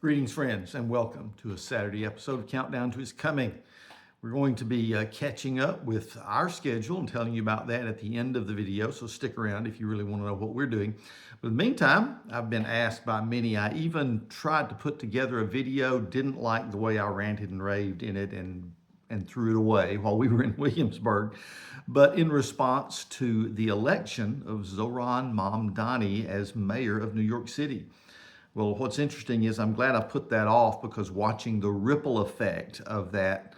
Greetings, friends, and welcome to a Saturday episode of Countdown to His Coming. We're going to be catching up with our schedule and telling you about that at the end of the video, so stick around if you really want to know what we're doing. But in the meantime, I've been asked by many. I even tried to put together a video, didn't like the way I ranted and raved in it, and threw it away while we were in Williamsburg. But in response to the election of Zohran Mamdani as mayor of New York City. Well, what's interesting is I'm glad I put that off, because watching the ripple effect of that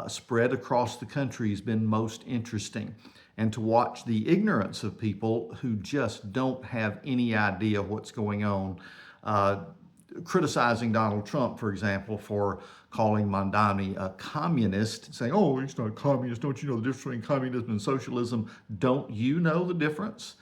spread across the country has been most interesting. And to watch the ignorance of people who just don't have any idea what's going on. Criticizing Donald Trump, for example, for calling Mamdani a communist, saying, oh, he's not a communist. Don't you know the difference between communism and socialism? Don't you know the difference?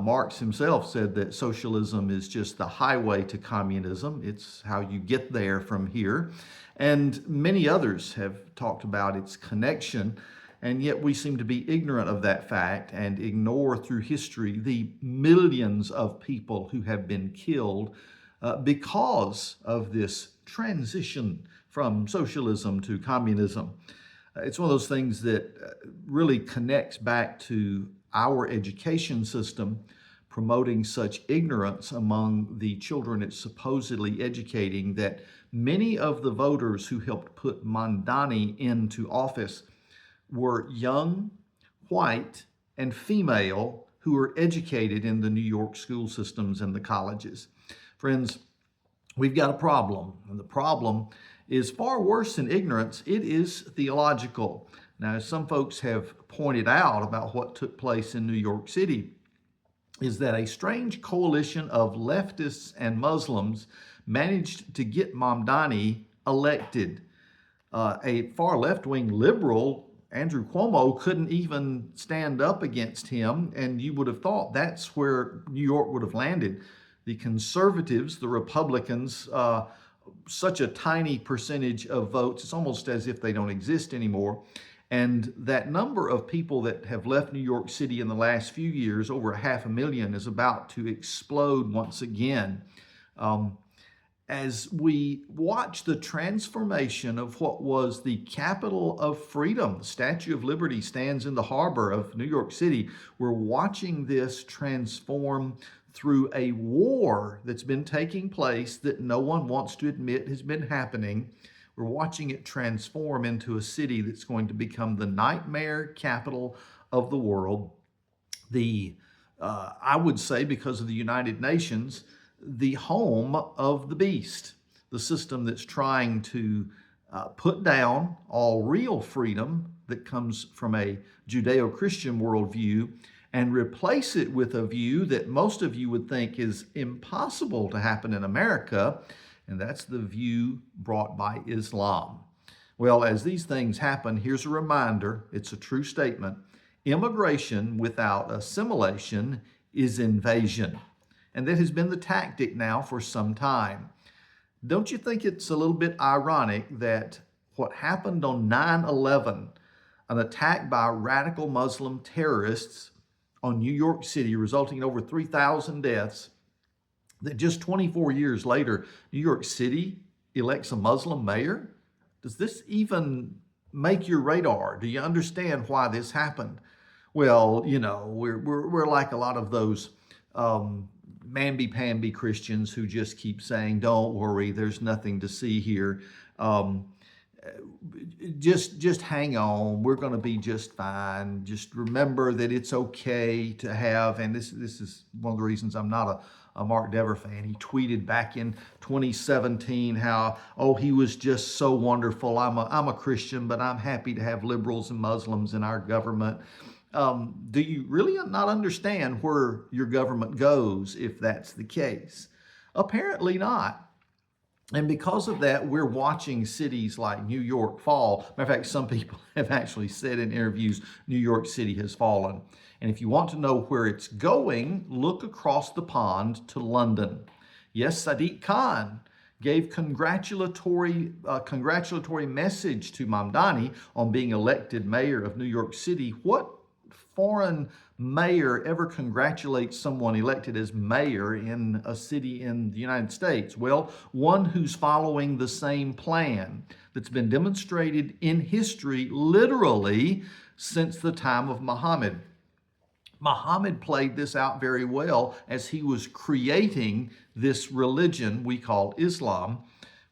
Marx himself said that socialism is just the highway to communism. It's how you get there from here. And many others have talked about its connection, and yet we seem to be ignorant of that fact and ignore through history the millions of people who have been killed because of this transition from socialism to communism. It's one of those things that really connects back to our education system promoting such ignorance among the children it's supposedly educating, that many of the voters who helped put Mamdani into office were young, white, and female who were educated in the New York school systems and the colleges. Friends, we've got a problem, and the problem is far worse than ignorance. It is theological. Now, as some folks have pointed out about what took place in New York City, is that a strange coalition of leftists and Muslims managed to get Mamdani elected. A far left-wing liberal, Andrew Cuomo, couldn't even stand up against him, and you would have thought that's where New York would have landed. The conservatives, the Republicans, such a tiny percentage of votes, it's almost as if they don't exist anymore. And that number of people that have left New York City in the last few years, over 500,000, is about to explode once again. As we watch the transformation of what was the capital of freedom, the Statue of Liberty stands in the harbor of New York City. We're watching this transform through a war that's been taking place that no one wants to admit has been happening. We're watching it transform into a city that's going to become the nightmare capital of the world. I would say, because of the United Nations, the home of the beast, the system that's trying to put down all real freedom that comes from a Judeo-Christian worldview and replace it with a view that most of you would think is impossible to happen in America, and that's the view brought by Islam. Well, as these things happen, here's a reminder, it's a true statement. Immigration without assimilation is invasion. And that has been the tactic now for some time. Don't you think it's a little bit ironic that what happened on 9/11, an attack by radical Muslim terrorists on New York City, resulting in over 3,000 deaths, that just 24 years later, New York City elects a Muslim mayor? Does this even make your radar? Do you understand why this happened? Well, you know, we're like a lot of those mamby-pamby Christians who just keep saying, don't worry, there's nothing to see here. Just hang on, we're going to be just fine. Just remember that it's okay to have, and this is one of the reasons I'm not a Mark Dever fan. He tweeted back in 2017 how, oh, he was just so wonderful. I'm a Christian, but I'm happy to have liberals and Muslims in our government. Do you really not understand where your government goes if that's the case? Apparently not. And because of that, we're watching cities like New York fall. Matter of fact, some people have actually said in interviews, New York City has fallen. And if you want to know where it's going, look across the pond to London. Yes, Sadiq Khan gave congratulatory message to Mamdani on being elected mayor of New York City. What foreign mayor ever congratulates someone elected as mayor in a city in the United States? Well, one who's following the same plan that's been demonstrated in history literally since the time of Muhammad. Muhammad played this out very well as he was creating this religion we call Islam,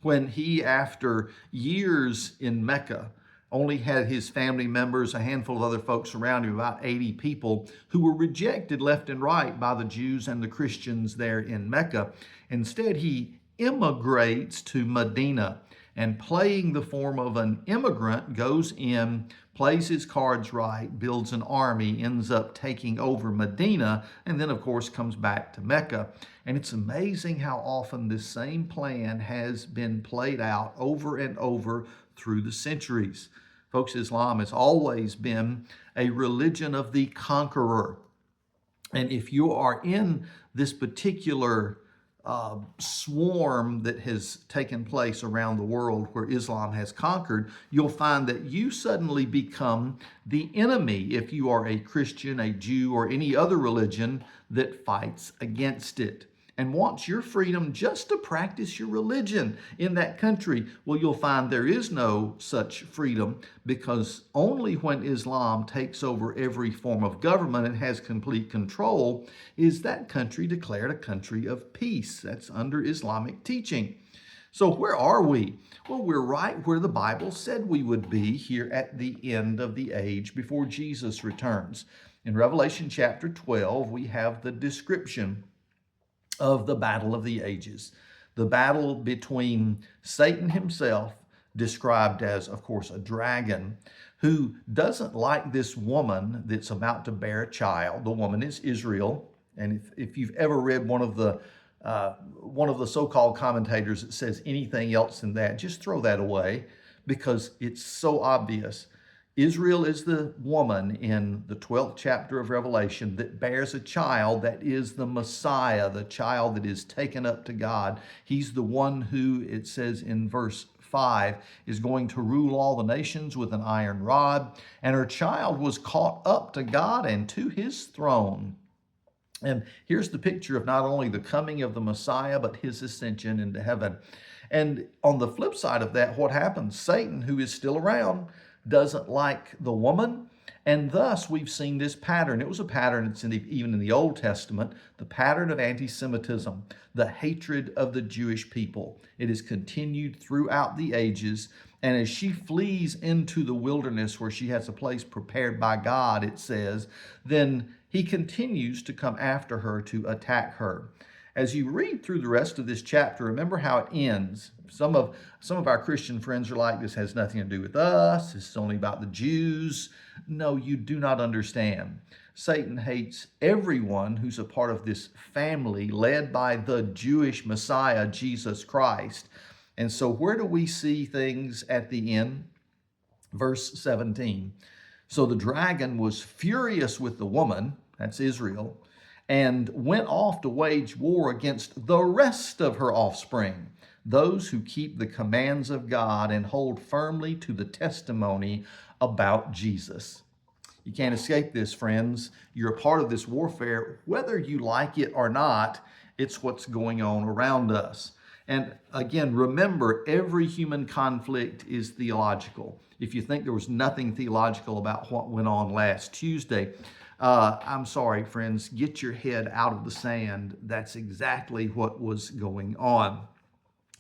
when he, after years in Mecca, only had his family members, a handful of other folks around him, about 80 people, who were rejected left and right by the Jews and the Christians there in Mecca. Instead, he immigrates to Medina, and playing the form of an immigrant, goes in, plays his cards right, builds an army, ends up taking over Medina, and then, of course, comes back to Mecca. And it's amazing how often this same plan has been played out over and over through the centuries. Folks, Islam has always been a religion of the conqueror. And if you are in this particular swarm that has taken place around the world where Islam has conquered, you'll find that you suddenly become the enemy if you are a Christian, a Jew, or any other religion that fights against it and wants your freedom just to practice your religion in that country. Well, you'll find there is no such freedom, because only when Islam takes over every form of government and has complete control is that country declared a country of peace. That's under Islamic teaching. So where are we? Well, we're right where the Bible said we would be, here at the end of the age before Jesus returns. In Revelation chapter 12, we have the description of the battle of the ages. The battle between Satan himself, described as, of course, a dragon, who doesn't like this woman that's about to bear a child. The woman is Israel. And if you've ever read one of the so-called commentators that says anything else than that, just throw that away, because it's so obvious. Israel is the woman in the 12th chapter of Revelation that bears a child that is the Messiah, the child that is taken up to God. He's the one who, it says in verse 5, is going to rule all the nations with an iron rod. And her child was caught up to God and to his throne. And here's the picture of not only the coming of the Messiah, but his ascension into heaven. And on the flip side of that, what happens? Satan, who is still around, doesn't like the woman, and thus we've seen this pattern. It was a pattern that's even in the Old Testament, the pattern of anti-Semitism, the hatred of the Jewish people. It has continued throughout the ages, and as she flees into the wilderness where she has a place prepared by God, it says, then he continues to come after her to attack her. As you read through the rest of this chapter, remember how it ends. Some of our Christian friends are like, this has nothing to do with us. This is only about the Jews. No, you do not understand. Satan hates everyone who's a part of this family led by the Jewish Messiah, Jesus Christ. And so where do we see things at the end? Verse 17. So the dragon was furious with the woman, that's Israel, and went off to wage war against the rest of her offspring, those who keep the commands of God and hold firmly to the testimony about Jesus. You can't escape this, friends. You're a part of this warfare, whether you like it or not. It's what's going on around us. And again, remember, every human conflict is theological. If you think there was nothing theological about what went on last Tuesday, I'm sorry, friends, get your head out of the sand. That's exactly what was going on.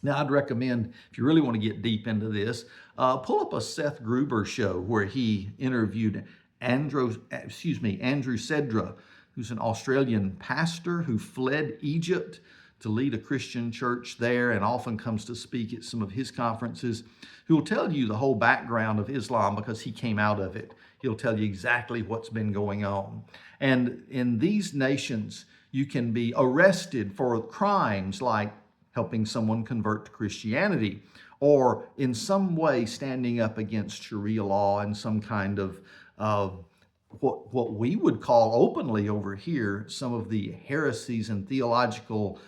Now, I'd recommend, if you really want to get deep into this, pull up a Seth Gruber show where he interviewed Andrew Cedra, who's an Australian pastor who fled Egypt to lead a Christian church there and often comes to speak at some of his conferences, who will tell you the whole background of Islam because he came out of it. He'll tell you exactly what's been going on. And in these nations, you can be arrested for crimes like helping someone convert to Christianity, or in some way standing up against Sharia law and some kind of what we would call openly over here, some of the heresies and theological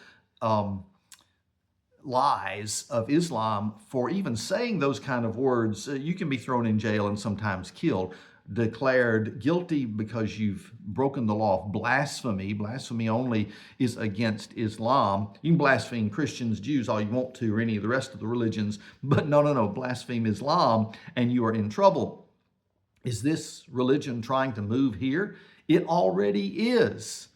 lies of Islam. For even saying those kind of words, you can be thrown in jail and sometimes killed. declared guilty because you've broken the law of blasphemy. Blasphemy only is against Islam. You can blaspheme Christians, Jews, all you want to, or any of the rest of the religions, but no, blaspheme Islam and you are in trouble. Is this religion trying to move here? It already is.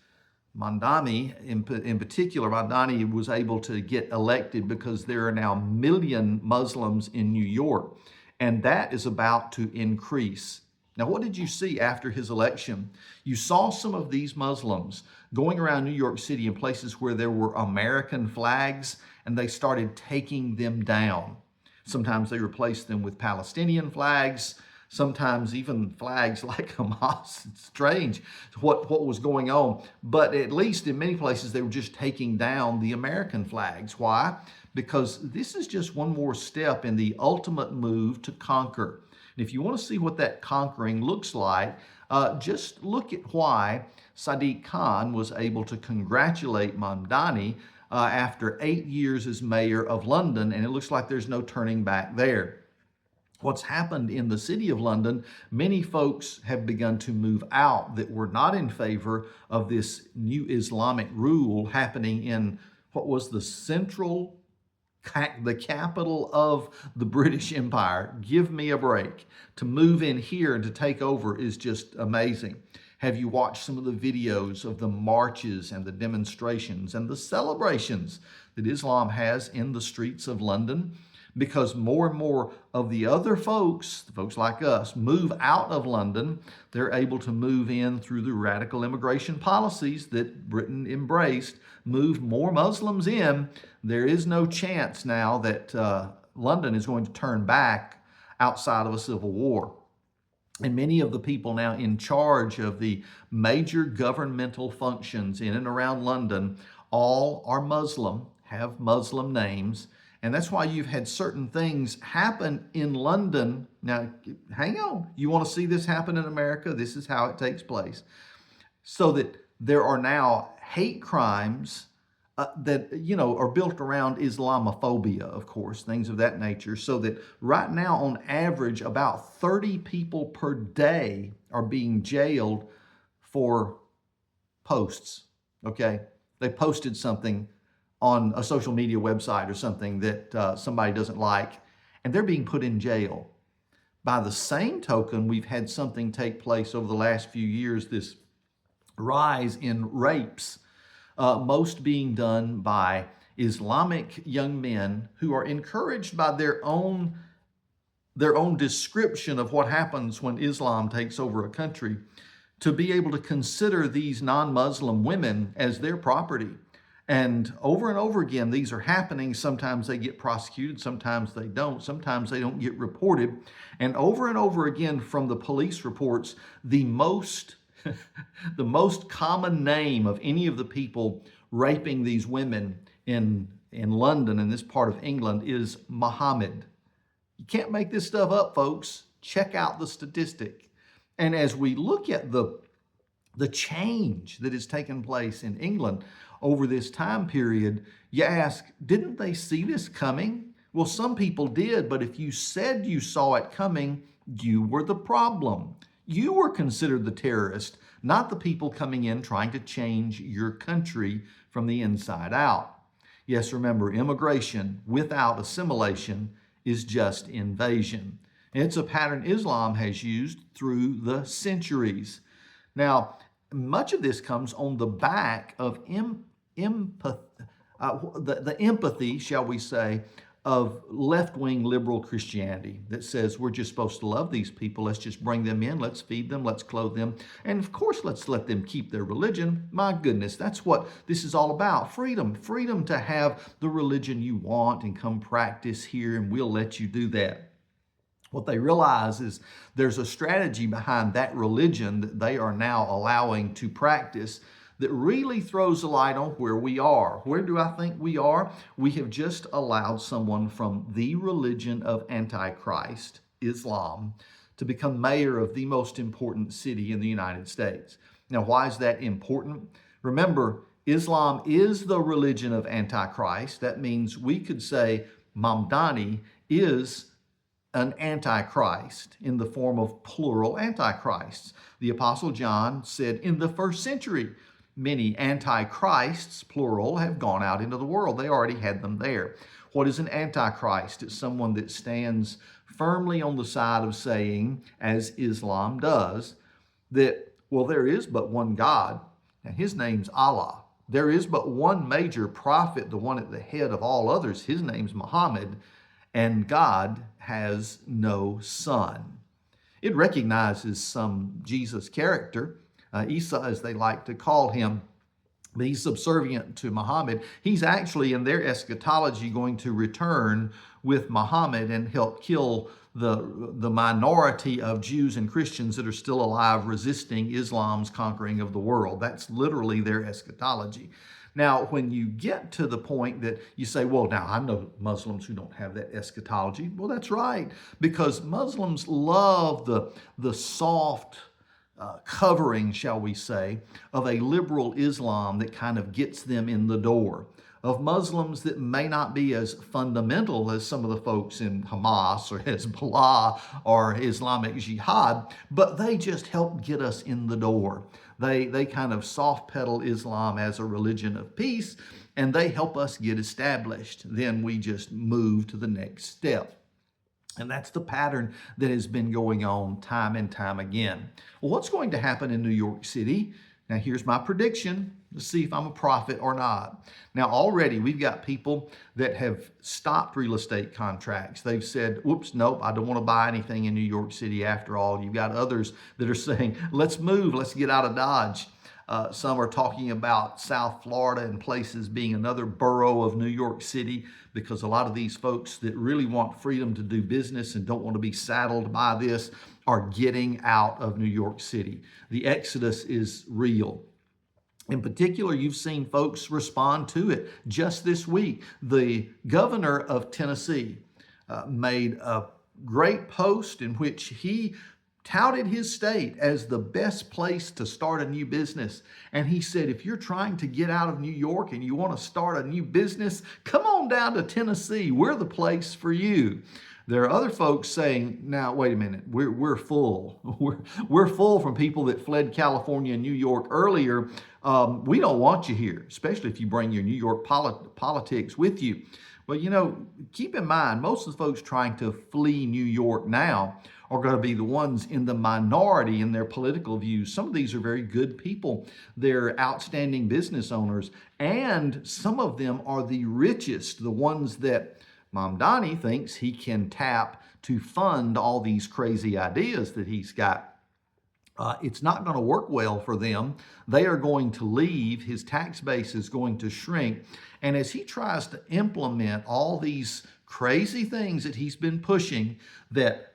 Mamdani, in particular, Mamdani was able to get elected because there are now 1 million Muslims in New York, and that is about to increase. Now, what did you see after his election? You saw some of these Muslims going around New York City in places where there were American flags, and they started taking them down. Sometimes they replaced them with Palestinian flags, sometimes even flags like Hamas. It's strange what was going on. But at least in many places, they were just taking down the American flags. Why? Because this is just one more step in the ultimate move to conquer. And if you want to see what that conquering looks like, just look at why Sadiq Khan was able to congratulate Mamdani after 8 years as mayor of London, and it looks like there's no turning back there. What's happened in the city of London, many folks have begun to move out that were not in favor of this new Islamic rule happening in what was the capital of the British Empire. Give me a break. To move in here and to take over is just amazing. Have you watched some of the videos of the marches and the demonstrations and the celebrations that Islam has in the streets of London? Because more and more of the other folks like us, move out of London. They're able to move in through the radical immigration policies that Britain embraced, moved more Muslims in. There is no chance now that London is going to turn back outside of a civil war. And many of the people now in charge of the major governmental functions in and around London all are Muslim, have Muslim names. And that's why you've had certain things happen in London. Now, hang on. You want to see this happen in America? This is how it takes place. So that there are now hate crimes that, are built around Islamophobia, of course, things of that nature. So that right now, on average, about 30 people per day are being jailed for posts, okay? They posted something on a social media website or something that somebody doesn't like, and they're being put in jail. By the same token, we've had something take place over the last few years, this rise in rapes, most being done by Islamic young men who are encouraged by their own description of what happens when Islam takes over a country, to be able to consider these non-Muslim women as their property. And over again, these are happening. Sometimes they get prosecuted, sometimes they don't. Sometimes they don't get reported. And over again, from the police reports, the most common name of any of the people raping these women in London, in this part of England, is Muhammad. You can't make this stuff up, folks. Check out the statistic. And as we look at the change that has taken place in England over this time period, you ask, didn't they see this coming? Well, some people did, but if you said you saw it coming, you were the problem. You were considered the terrorist, not the people coming in trying to change your country from the inside out. Yes, remember, immigration without assimilation is just invasion. And it's a pattern Islam has used through the centuries. Now, much of this comes on the back of the empathy, shall we say, of left-wing liberal Christianity that says we're just supposed to love these people. Let's just bring them in. Let's feed them. Let's clothe them. And of course, let's let them keep their religion. My goodness, that's what this is all about. Freedom. Freedom to have the religion you want and come practice here, and we'll let you do that. What they realize is there's a strategy behind that religion that they are now allowing to practice that really throws a light on where we are. Where do I think we are? We have just allowed someone from the religion of Antichrist, Islam, to become mayor of the most important city in the United States. Now, why is that important? Remember, Islam is the religion of Antichrist. That means we could say Mamdani is an antichrist in the form of plural antichrists. The Apostle John said in the first century, many antichrists, plural, have gone out into the world. They already had them there. What is an antichrist? It's someone that stands firmly on the side of saying, as Islam does, that, well, there is but one God, and his name's Allah. There is but one major prophet, the one at the head of all others. His name's Muhammad, and God has no son. It recognizes some Jesus character, Isa as they like to call him, but he's subservient to Muhammad. He's actually in their eschatology going to return with Muhammad and help kill the minority of Jews and Christians that are still alive resisting Islam's conquering of the world. That's literally their eschatology. Now, when you get to the point that you say, well, now I know Muslims who don't have that eschatology. Well, that's right, because Muslims love the soft covering, shall we say, of a liberal Islam that kind of gets them in the door, of Muslims that may not be as fundamental as some of the folks in Hamas or Hezbollah or Islamic Jihad, but they just help get us in the door. They kind of soft pedal Islam as a religion of peace, and they help us get established. Then we just move to the next step. And that's the pattern that has been going on time and time again. Well, what's going to happen in New York City? Now, here's my prediction. Let's see if I'm a prophet or not. Now, already we've got people that have stopped real estate contracts. They've said, whoops, nope, I don't want to buy anything in New York City after all. You've got others that are saying, let's move, let's get out of Dodge. Some are talking about South Florida and places being another borough of New York City, because a lot of these folks that really want freedom to do business and don't want to be saddled by this are getting out of New York City. The exodus is real. In particular, you've seen folks respond to it. Just this week, the governor of Tennessee made a great post in which he touted his state as the best place to start a new business. And he said, if you're trying to get out of New York and you want to start a new business, come on down to Tennessee. We're the place for you. There are other folks saying, now, wait a minute, we're full. We're full from people that fled California and New York earlier. We don't want you here, especially if you bring your New York politics with you. But, you know, keep in mind, most of the folks trying to flee New York now are going to be the ones in the minority in their political views. Some of these are very good people. They're outstanding business owners, and some of them are the richest, the ones that Mamdani thinks he can tap to fund all these crazy ideas that he's got. It's not going to work well for them. They are going to leave. His tax base is going to shrink. And as he tries to implement all these crazy things that he's been pushing, that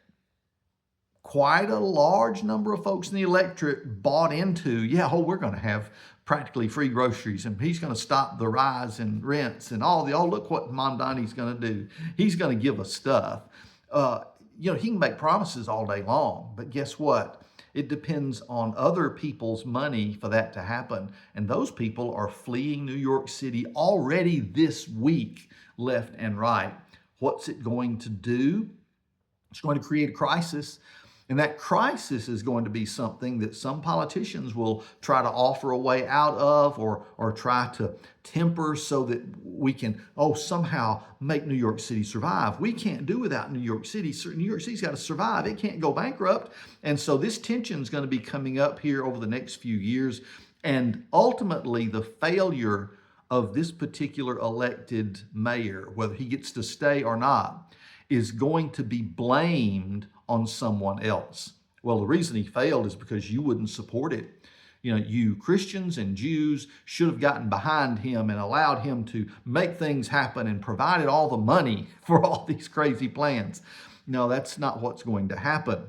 quite a large number of folks in the electorate bought into, we're going to have practically free groceries, and he's going to stop the rise in rents and all look what Mamdani's going to do. He's going to give us stuff. He can make promises all day long, but guess what? It depends on other people's money for that to happen. And those people are fleeing New York City already this week, left and right. What's it going to do? It's going to create a crisis. And that crisis is going to be something that some politicians will try to offer a way out of, or try to temper so that we can, somehow make New York City survive. We can't do without New York City. New York City's got to survive. It can't go bankrupt. And so this tension is going to be coming up here over the next few years. And ultimately, the failure of this particular elected mayor, whether he gets to stay or not, is going to be blamed on someone else. Well, the reason he failed is because you wouldn't support it. You Christians and Jews should have gotten behind him and allowed him to make things happen and provided all the money for all these crazy plans. No, that's not what's going to happen.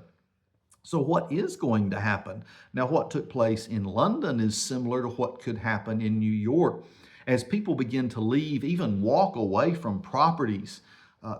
So what is going to happen? Now, what took place in London is similar to what could happen in New York. As people begin to leave, even walk away from properties,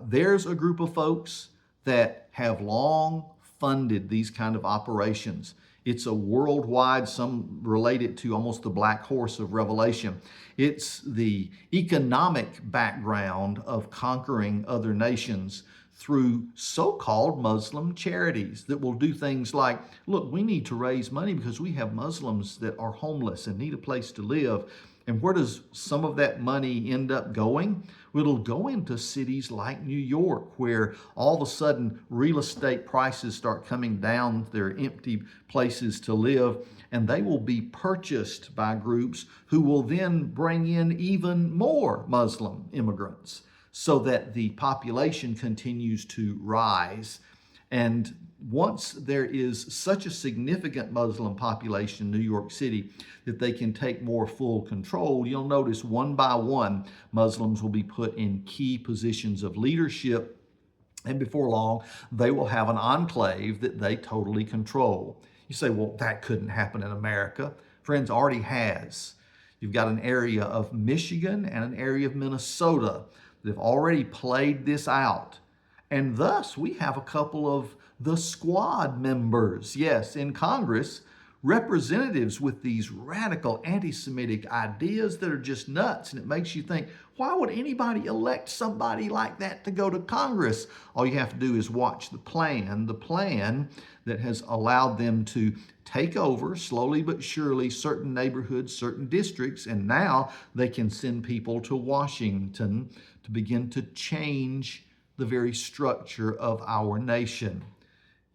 there's a group of folks that have long funded these kind of operations. It's a worldwide, some relate it to almost the black horse of Revelation. It's the economic background of conquering other nations through so-called Muslim charities that will do things like, look, we need to raise money because we have Muslims that are homeless and need a place to live. And where does some of that money end up going? Well, it'll go into cities like New York, where all of a sudden real estate prices start coming down. There are empty places to live, and they will be purchased by groups who will then bring in even more Muslim immigrants so that the population continues to rise. And once there is such a significant Muslim population in New York City that they can take more full control, you'll notice one by one, Muslims will be put in key positions of leadership. And before long, they will have an enclave that they totally control. You say, well, that couldn't happen in America. Friends, already has. You've got an area of Michigan and an area of Minnesota that have already played this out. And thus, we have a couple of the squad members, yes, in Congress, representatives with these radical anti-Semitic ideas that are just nuts. And it makes you think, why would anybody elect somebody like that to go to Congress? All you have to do is watch the plan that has allowed them to take over slowly but surely certain neighborhoods, certain districts, and now they can send people to Washington to begin to change the very structure of our nation.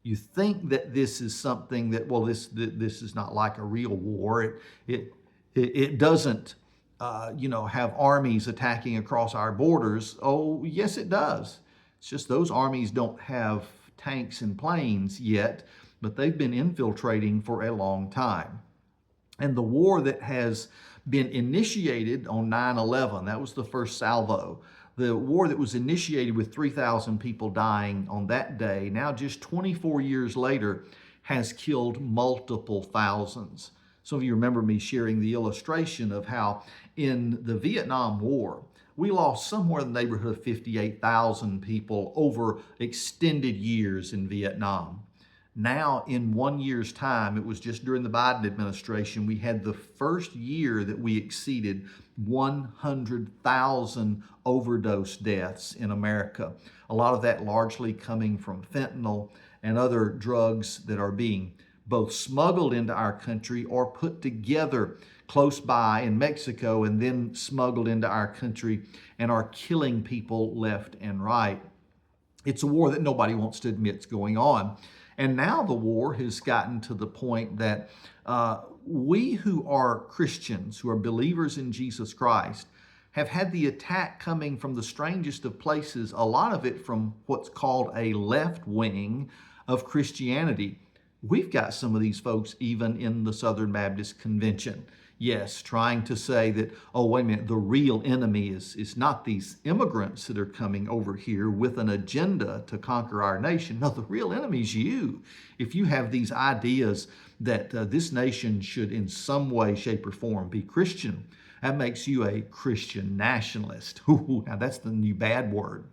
You think that this is something that, well, this is not like a real war. It doesn't, have armies attacking across our borders. Oh, yes, it does. It's just those armies don't have tanks and planes yet, but they've been infiltrating for a long time. And the war that has been initiated on 9/11, that was the first salvo. The war that was initiated with 3,000 people dying on that day, now just 24 years later, has killed multiple thousands. Some of you remember me sharing the illustration of how in the Vietnam War, we lost somewhere in the neighborhood of 58,000 people over extended years in Vietnam. Now, in 1 year's time, it was just during the Biden administration, we had the first year that we exceeded 100,000 overdose deaths in America. A lot of that largely coming from fentanyl and other drugs that are being both smuggled into our country or put together close by in Mexico and then smuggled into our country and are killing people left and right. It's a war that nobody wants to admit is going on. And now the war has gotten to the point that we who are Christians, who are believers in Jesus Christ, have had the attack coming from the strangest of places, a lot of it from what's called a left wing of Christianity. We've got some of these folks even in the Southern Baptist Convention. Yes, trying to say that, oh, wait a minute, the real enemy is not these immigrants that are coming over here with an agenda to conquer our nation. No, the real enemy is you. If you have these ideas that this nation should in some way, shape, or form be Christian, that makes you a Christian nationalist. Ooh, now that's the new bad word.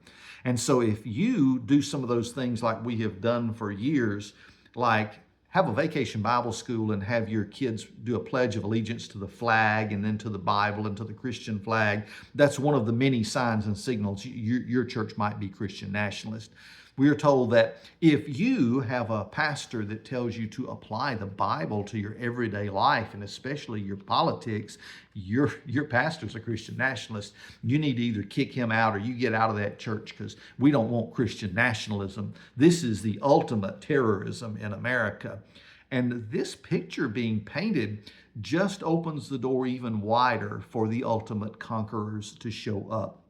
And so if you do some of those things like we have done for years, like have a vacation Bible school and have your kids do a pledge of allegiance to the flag and then to the Bible and to the Christian flag. That's one of the many signs and signals your church might be Christian nationalist. We are told that if you have a pastor that tells you to apply the Bible to your everyday life and especially your politics, your pastor's a Christian nationalist. You need to either kick him out or you get out of that church because we don't want Christian nationalism. This is the ultimate terrorism in America. And this picture being painted just opens the door even wider for the ultimate conquerors to show up.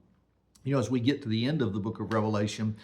You know, as we get to the end of the book of Revelation,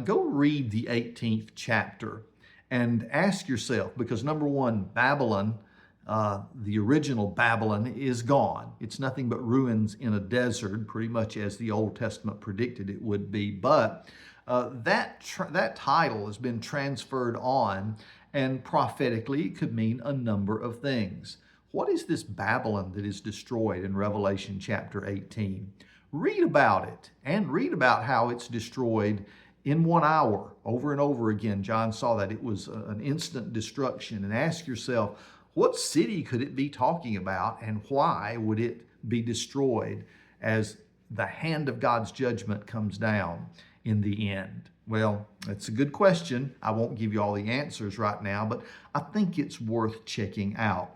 go read the 18th chapter and ask yourself, because number one, Babylon, the original Babylon, is gone. It's nothing but ruins in a desert, pretty much as the Old Testament predicted it would be. But that title has been transferred on, and prophetically it could mean a number of things. What is this Babylon that is destroyed in Revelation chapter 18? Read about it and read about how it's destroyed in 1 hour, over and over again. John saw that. It was an instant destruction. And ask yourself, what city could it be talking about, and why would it be destroyed as the hand of God's judgment comes down in the end? Well, that's a good question. I won't give you all the answers right now, but I think it's worth checking out.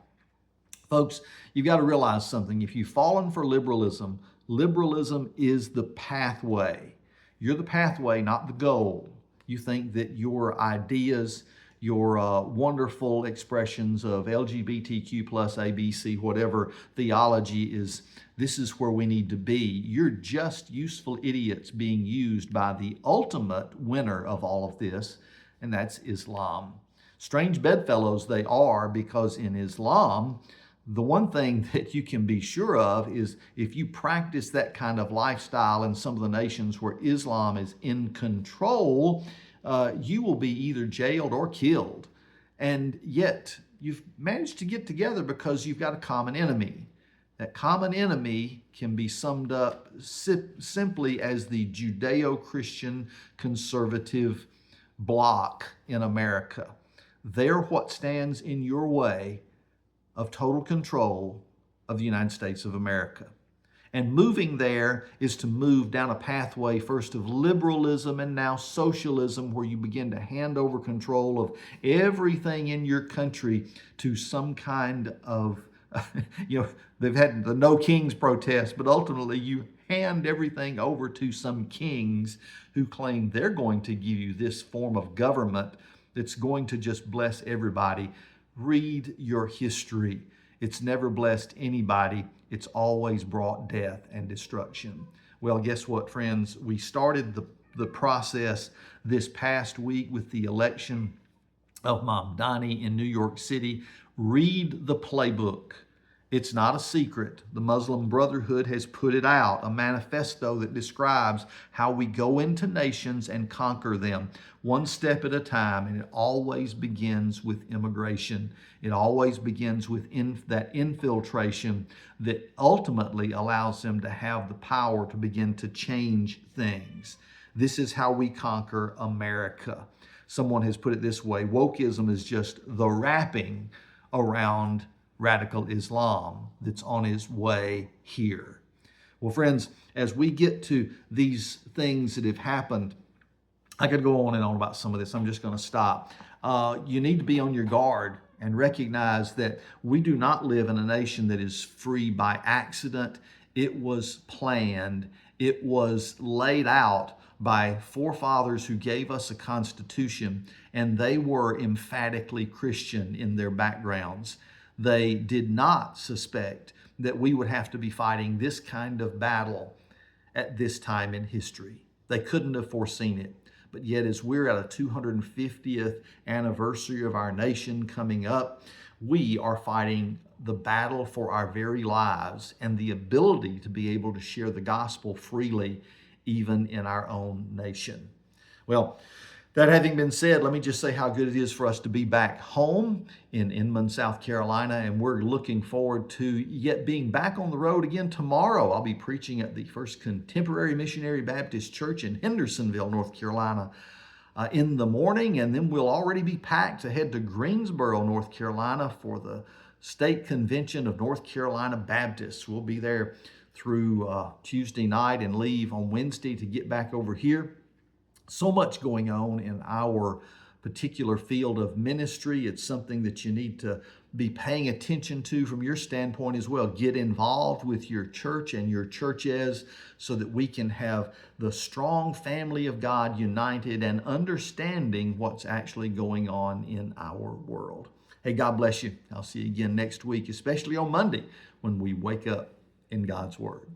Folks, you've got to realize something. If you've fallen for liberalism, liberalism is the pathway. You're the pathway, not the goal. You think that your ideas, your wonderful expressions of LGBTQ plus ABC, whatever theology is, this is where we need to be. You're just useful idiots being used by the ultimate winner of all of this, and that's Islam. Strange bedfellows they are, because in Islam, the one thing that you can be sure of is if you practice that kind of lifestyle in some of the nations where Islam is in control, you will be either jailed or killed. And yet you've managed to get together because you've got a common enemy. That common enemy can be summed up simply as the Judeo-Christian conservative bloc in America. They're what stands in your way of total control of the United States of America. And moving there is to move down a pathway first of liberalism and now socialism, where you begin to hand over control of everything in your country to some kind of, they've had the No Kings protest, but ultimately you hand everything over to some kings who claim they're going to give you this form of government that's going to just bless everybody. Read your history. It's never blessed anybody. It's always brought death and destruction. Well, guess what, friends? We started the process this past week with the election of Mamdani in New York City. Read the playbook. It's not a secret. The Muslim Brotherhood has put it out, a manifesto that describes how we go into nations and conquer them one step at a time, and it always begins with immigration. It always begins with that infiltration that ultimately allows them to have the power to begin to change things. This is how we conquer America. Someone has put it this way: wokeism is just the wrapping around radical Islam that's on its way here. Well, friends, as we get to these things that have happened, I could go on and on about some of this. I'm just going to stop. You need to be on your guard and recognize that we do not live in a nation that is free by accident. It was planned. It was laid out by forefathers who gave us a constitution, and they were emphatically Christian in their backgrounds. They did not suspect that we would have to be fighting this kind of battle at this time in history. They couldn't have foreseen it. But yet, as we're at a 250th anniversary of our nation coming up, we are fighting the battle for our very lives and the ability to be able to share the gospel freely, even in our own nation. Well, that having been said, let me just say how good it is for us to be back home in Inman, South Carolina, and we're looking forward to yet being back on the road again tomorrow. I'll be preaching at the First Contemporary Missionary Baptist Church in Hendersonville, North Carolina, in the morning, and then we'll already be packed to head to Greensboro, North Carolina for the State Convention of North Carolina Baptists. We'll be there through Tuesday night and leave on Wednesday to get back over here. So much going on in our particular field of ministry. It's something that you need to be paying attention to from your standpoint as well. Get involved with your church and your churches so that we can have the strong family of God united and understanding what's actually going on in our world. Hey, God bless you. I'll see you again next week, especially on Monday when we wake up in God's Word.